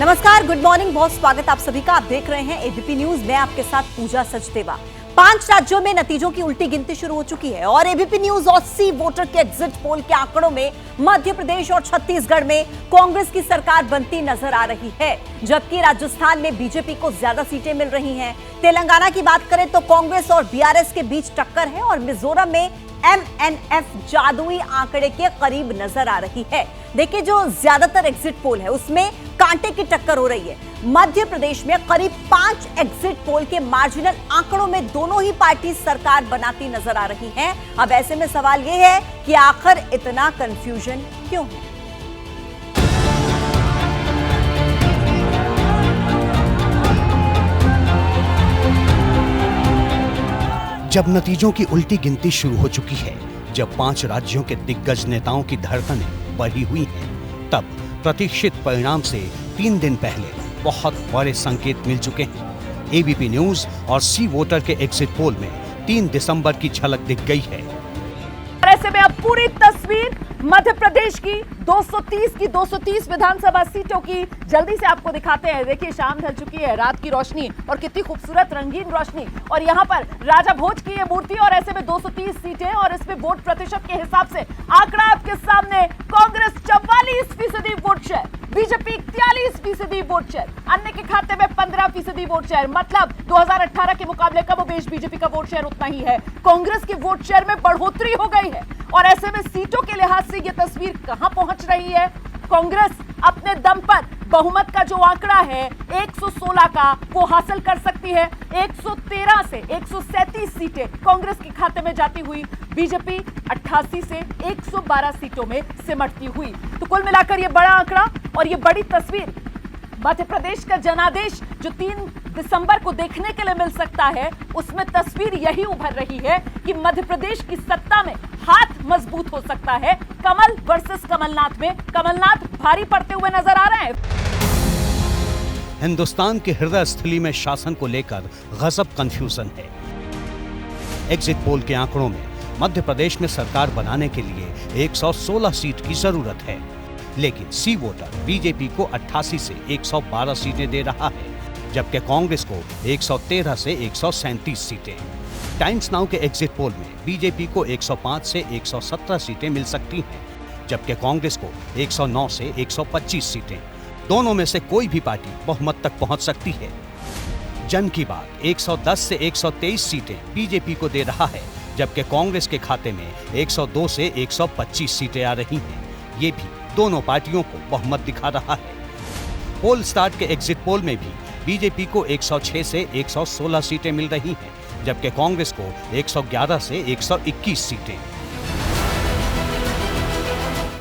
नमस्कार, good morning, बहुत स्वागत आप सभी का। आप देख रहे हैं एबीपी न्यूज। मैं आपके साथ पूजा सचदेवा। 5 राज्यों में नतीजों की उल्टी गिनती शुरू हो चुकी है और एबीपी न्यूज और सी वोटर के एग्जिट पोल के आंकड़ों में मध्य प्रदेश और छत्तीसगढ़ में कांग्रेस की सरकार बनती नजर आ रही है, जबकि राजस्थान में बीजेपी को ज्यादा सीटें मिल रही हैं। तेलंगाना की बात करें तो कांग्रेस और बीआरएस के बीच टक्कर है और मिजोरम में एमएनएफ जादुई आंकड़े के करीब नजर आ रही है। देखिए, जो ज्यादातर एग्जिट पोल है उसमें कांटे की टक्कर हो रही है। मध्य प्रदेश में करीब 5 एग्जिट पोल के मार्जिनल आंकड़ों में दोनों ही पार्टी सरकार बनाती नजर आ रही हैं। अब ऐसे में सवाल यह है कि आखिर इतना कंफ्यूजन क्यों है? जब नतीजों की उल्टी गिनती शुरू हो चुकी है, जब 5 राज्यों के दिग्गज नेताओं की धड़कनें बढ़ी हुई हैं, तब प्रतीक्षित परिणाम से 3 दिन पहले बहुत बड़े संकेत मिल चुके हैं। एबीपी न्यूज और सी वोटर के एग्जिट पोल में 3 दिसंबर की झलक दिख गई है। ऐसे में अब पूरी तस्वीर मध्य प्रदेश की 230 विधानसभा सीटों की जल्दी से आपको दिखाते हैं। देखिए, शाम ढल चुकी है, रात की रोशनी और कितनी खूबसूरत रंगीन रोशनी, और यहाँ पर राजा भोज की ये मूर्ति, और ऐसे में 230 सीटें और इसमें वोट प्रतिशत के हिसाब से आंकड़ा आपके सामने। Congress 44% vote share, BJP 43% vote share, अन्य के खाते में 15% वोट शेयर। मतलब 2018 के मुकाबले कमोबेश बीजेपी का वोट शेयर उतना ही है। कांग्रेस की वोट शेयर में बढ़ोतरी हो गई है और ऐसे में सीटों के लिहाज से यह तस्वीर कहां पहुंच रही है? कांग्रेस अपने दम पर बहुमत का जो आंकड़ा है 116 का, वो हासिल कर सकती है। 113 से 137 सीटें कांग्रेस के खाते में जाती हुई, बीजेपी 88 से 112 सीटों में सिमटती हुई। तो कुल मिलाकर यह बड़ा आंकड़ा और यह बड़ी तस्वीर मध्य प्रदेश का जनादेश जो 3 दिसंबर को देखने के लिए मिल सकता है, उसमें तस्वीर यही उभर रही है कि मध्य प्रदेश की सत्ता में हाथ मजबूत हो सकता है। कमल वर्सेस कमलनाथ में कमलनाथ भारी पड़ते हुए नजर आ रहे हैं। हिंदुस्तान के हृदय स्थली में शासन को लेकर गजब कंफ्यूजन है। एग्जिट पोल के आंकड़ों में मध्य प्रदेश में सरकार बनाने के लिए 116 सीट की जरूरत है, लेकिन सी वोटर बीजेपी को 88 से 112 सीटें दे रहा है, जबकि कांग्रेस को 113 से 137 सीटें। टाइम्स नाउ के एग्जिट पोल में बीजेपी को 105 से 117 सीटें मिल सकती हैं, जबकि कांग्रेस को 109 से 125 सीटें। दोनों में से कोई भी पार्टी बहुमत तक पहुंच सकती है। जन की बात 110 से 123 सीटें बीजेपी को दे रहा है, जबकि कांग्रेस के खाते में 102 से 125 सीटें आ रही हैं। ये भी दोनों पार्टियों को बहुमत दिखा रहा है। पोल स्टार्ट के एग्जिट पोल में भी बीजेपी को 106 से 116 सीटें मिल रही हैं, जबकि कांग्रेस को 111 से 121 सीटें।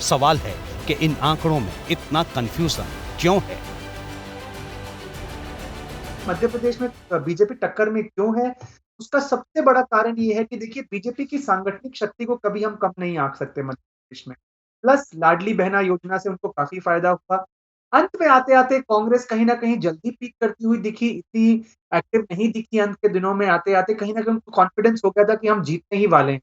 सवाल है कि इन आंकड़ों में इतना कंफ्यूजन क्यों है? मध्य प्रदेश में बीजेपी टक्कर में क्यों है? उसका सबसे बड़ा कारण ये है कि देखिए, बीजेपी की सांगठनिक शक्ति को कभी हम कम नहीं आंक सकते मध्य प्रदेश में। प्लस लाडली बहना योजना से उनको काफी फायदा हुआ। अंत में आते-आते कांग्रेस कहीं न कहीं जल्दी पीक करती हुई दिखी, इतनी एक्टिव नहीं दिखी। अंत के दिनों में आते-आते कहीं न कहीं उनको कॉन्फिडेंस हो गया था कि हम जीतने ही वाले हैं।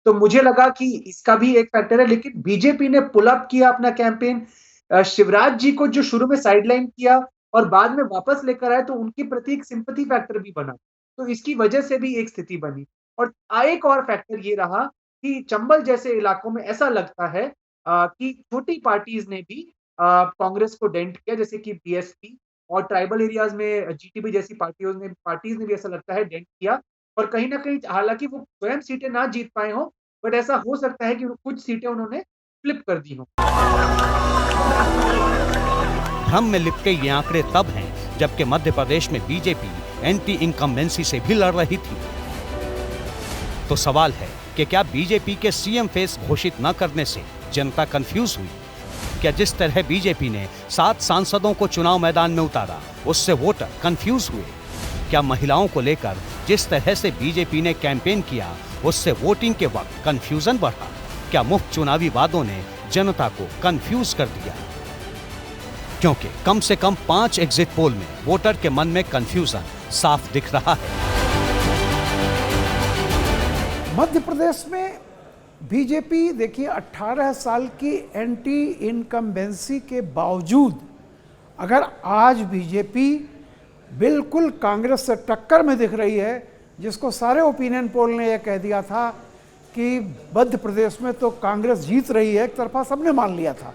तो मुझे लगा कि इसका भी एक फैक्टर है, लेकिन बीजेपी ने पुल अप किया अपना कैंपेन। शिवराज जी को जो शुरू में साइडलाइन किया और बाद में वापस लेकर आए, तो उनके प्रति एक सिंपैथी फैक्टर भी बना। तो इसकी वजह से भी एक स्थिति बनी। और एक और फैक्टर ये रहा कि चंबल जैसे इलाकों में ऐसा लगता है कि छोटी पार्टीज ने भी कांग्रेस को डेंट किया, जैसे कि बीएसपी, और ट्राइबल एरियाज में जीटीबी जैसी पार्टीज ने भी ऐसा लगता है डेंट किया। और कहीं न कहीं हालांकि वो स्वयं सीटें ना जीत पाए हों, बट ऐसा हो सकता है कि कुछ सीटें उन्होंने फ्लिप कर दी हों। भ्रम में लिपटे ये आंकड़े तब हैं जबकि मध्य प्रदेश में बीजेपी एंटी इनकम्बेंसी से भी लड़ रही थी। तो सवाल है कि क्या बीजेपी के सीएम फेस घोषित न करने से जनता कंफ्यूज हुई? क्या जिस तरह बीजेपी ने 7 सांसदों को चुनाव मैदान में उतारा, उससे वोटर कंफ्यूज हुए? क्या महिलाओं को लेकर जिस तरह से बीजेपी ने कैंपेन किया, उससे वोटिंग के वक्त कंफ्यूजन बढ़ा? क्या मुफ्त चुनावी वादों ने जनता को कंफ्यूज कर दिया? क्योंकि कम से कम 5 एग्जिट पोल में वोटर के मन में कंफ्यूजन साफ दिख रहा है। मध्य प्रदेश में बीजेपी देखिए 18 साल की एंटी इनकम्बेंसी के बावजूद अगर आज बीजेपी बिल्कुल कांग्रेस से टक्कर में दिख रही है, जिसको सारे ओपिनियन पोल ने यह कह दिया था कि मध्य प्रदेश में तो कांग्रेस जीत रही है, एक तरफा सबने मान लिया था,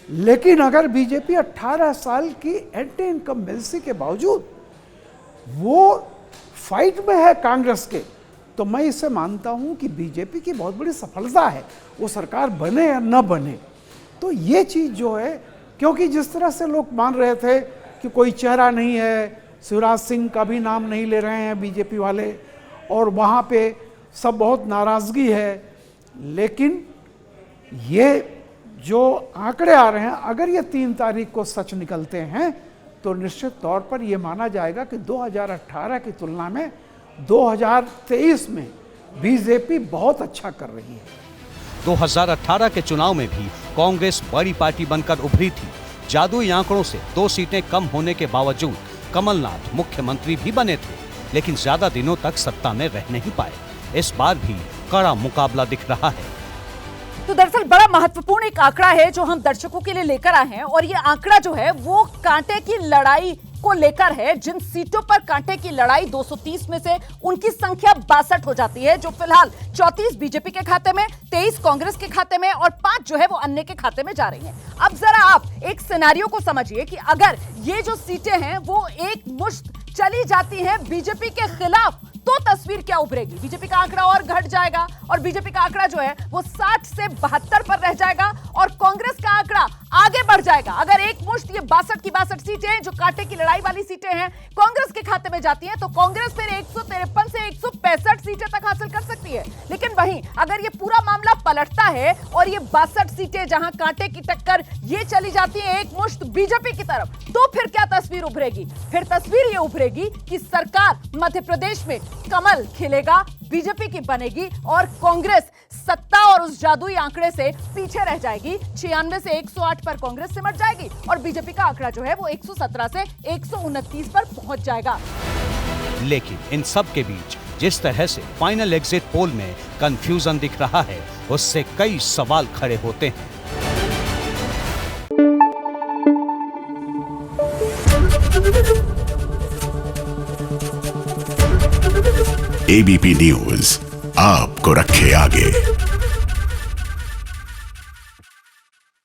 लेकिन अगर बीजेपी 18 साल की एंटी इनकम्बेंसी के बावजूद वो फाइट में है कांग्रेस के, तो मैं इसे मानता हूं कि बीजेपी की बहुत बड़ी सफलता है, वो सरकार बने या न बने। तो ये चीज़ जो है, क्योंकि जिस तरह से लोग मान रहे थे कि कोई चेहरा नहीं है, शिवराज सिंह का भी नाम नहीं ले रहे हैं बीजेपी वाले, और वहाँ पे सब बहुत नाराज़गी है, लेकिन ये जो आंकड़े आ रहे हैं, अगर ये 3 तारीख को सच निकलते हैं तो निश्चित तौर पर यह माना जाएगा कि 2018 की तुलना में 2023 में बीजेपी बहुत अच्छा कर रही है। 2018 के चुनाव में भी कांग्रेस बड़ी पार्टी बनकर उभरी थी। जादुई आंकड़ों से 2 सीटें कम होने के बावजूद कमलनाथ मुख्यमंत्री भी बने थे, लेकिन ज्यादा दिनों तक सत्ता में रह नहीं पाए। इस बार भी कड़ा मुकाबला दिख रहा है। तो दरअसल बड़ा महत्वपूर्ण एक आंकड़ा है जो हम दर्शकों के लिए लेकर आए हैं, और ये आंकड़ा जो है वो कांटे की लड़ाई को लेकर है। जिन सीटों पर कांटे की लड़ाई 230 में से उनकी संख्या 62 हो जाती है, जो फिलहाल 34 बीजेपी के खाते में, 23 कांग्रेस के खाते में और 5 जो है वो अन्य के खाते में जा रही हैं। अब जरा आप एक सिनेरियो को समझिए कि अगर ये जो सीटें हैं वो एक मुश्त चली जाती हैं बीजेपी के खिलाफ, तो तस्वीर क्या उभरेगी? बीजेपी का आंकड़ा और घट जाएगा और बीजेपी का आंकड़ा जो है वो 60 से 72 पर रह जाएगा और कांग्रेस का आंकड़ा आगे बढ़ जाएगा। अगर एक मुश्त ये 62 की 62 सीटें जो कांटे की लड़ाई वाली सीटें हैं कांग्रेस के खाते में जाती हैं, तो कांग्रेस फिर 153 से 165 सीटें तक हासिल कर सकती है। लेकिन वहीं अगर ये पूरा मामला पलटता है और ये 62 सीटें जहां कांटे की टक्कर ये चली जाती है एक मुश्त बीजेपी की तरफ, तो फिर क्या तस्वीर उभरेगी? फिर तस्वीर ये उभरेगी कि सरकार मध्य प्रदेश में कमल खिलेगा, बीजेपी की बनेगी और कांग्रेस सत्ता और उस जादुई आंकड़े से पीछे रह जाएगी। 96 से 108 पर कांग्रेस सिमट जाएगी और बीजेपी का आंकड़ा जो है वो 117 से 129 पर पहुंच जाएगा। लेकिन इन सब के बीच जिस तरह से फाइनल एग्जिट पोल में कंफ्यूजन दिख रहा है, उससे कई सवाल खड़े होते हैं। एबीपी न्यूज आपको रखे आगे।